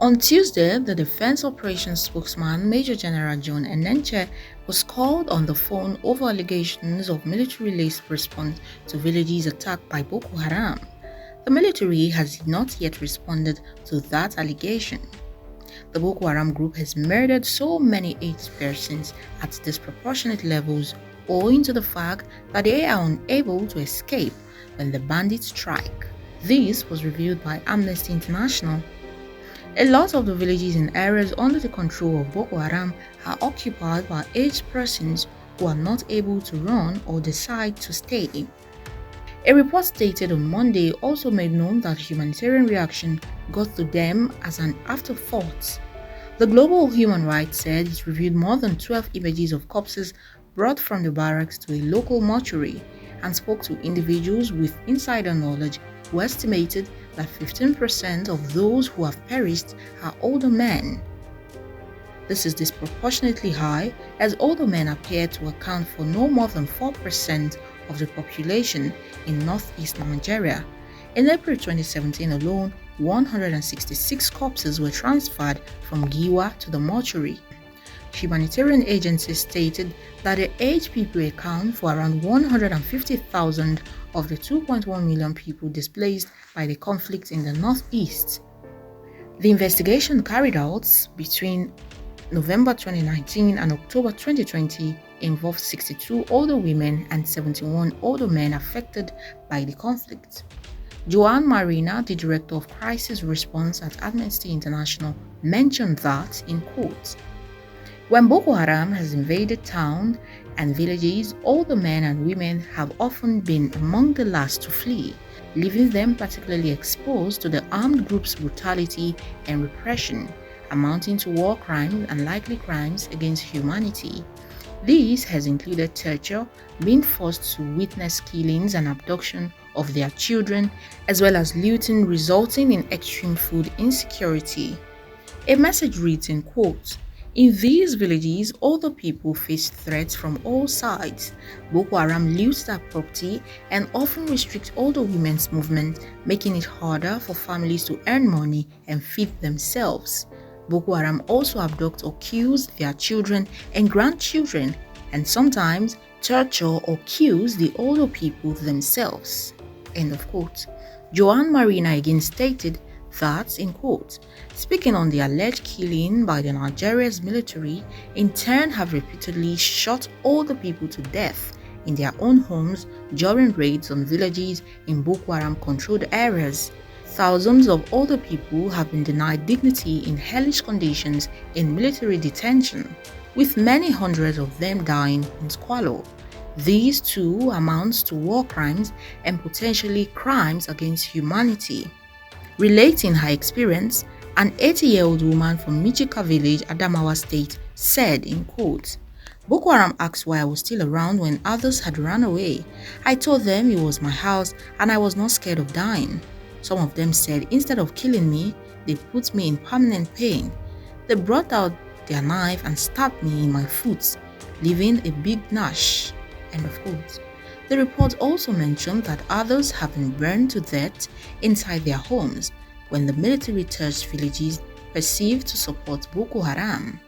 On Tuesday, the Defense Operations spokesman, Major General John Enenche, was called on the phone over allegations of military-laced response to villages attacked by Boko Haram. The military has not yet responded to that allegation. The Boko Haram group has murdered so many 8 persons at disproportionate levels owing to the fact that they are unable to escape when the bandits strike. This was revealed by Amnesty International. A lot of the villages in areas under the control of Boko Haram are occupied by aged persons who are not able to run or decide to stay. A report stated on Monday also made known that humanitarian reaction got to them as an afterthought. The Global Human Rights said it reviewed more than 12 images of corpses brought from the barracks to a local mortuary and spoke to individuals with insider knowledge who estimated that 15% of those who have perished are older men. This is disproportionately high, as older men appear to account for no more than 4% of the population in northeast Nigeria. In April 2017 alone, 166 corpses were transferred from Giwa to the mortuary. Humanitarian agencies stated that the aged people account for around 150,000 of the 2.1 million people displaced by the conflict in the northeast. The investigation carried out between November 2019 and October 2020 involved 62 older women and 71 older men affected by the conflict. Joanne Marina, the director of crisis response at Amnesty International, mentioned that, in quotes, "When Boko Haram has invaded towns and villages, older men and women have often been among the last to flee, leaving them particularly exposed to the armed group's brutality and repression, amounting to war crimes and likely crimes against humanity. This has included torture, being forced to witness killings and abduction of their children, as well as looting resulting in extreme food insecurity." A message reads, in quotes, "In these villages, older people face threats from all sides. Boko Haram loots their property and often restricts older women's movement, making it harder for families to earn money and feed themselves. Boko Haram also abduct or kills their children and grandchildren, and sometimes torture or kills the older people themselves." End of quote. Joanne Marina again stated that, in quote, "Speaking on the alleged killing by the Nigeria's military, in turn have repeatedly shot older people to death in their own homes during raids on villages in Boko Haram-controlled areas. Thousands of older people have been denied dignity in hellish conditions in military detention, with many hundreds of them dying in squalor. These too amounts to war crimes and potentially crimes against humanity." Relating her experience, an 80-year-old woman from Michika village, Adamawa State, said, in quote, "Boko Haram asked why I was still around when others had run away. I told them it was my house and I was not scared of dying. Some of them said instead of killing me, they put me in permanent pain. They brought out their knife and stabbed me in my foot, leaving a big gash." End of quote. The report also mentioned that others have been burned to death inside their homes when the military touched villages perceived to support Boko Haram.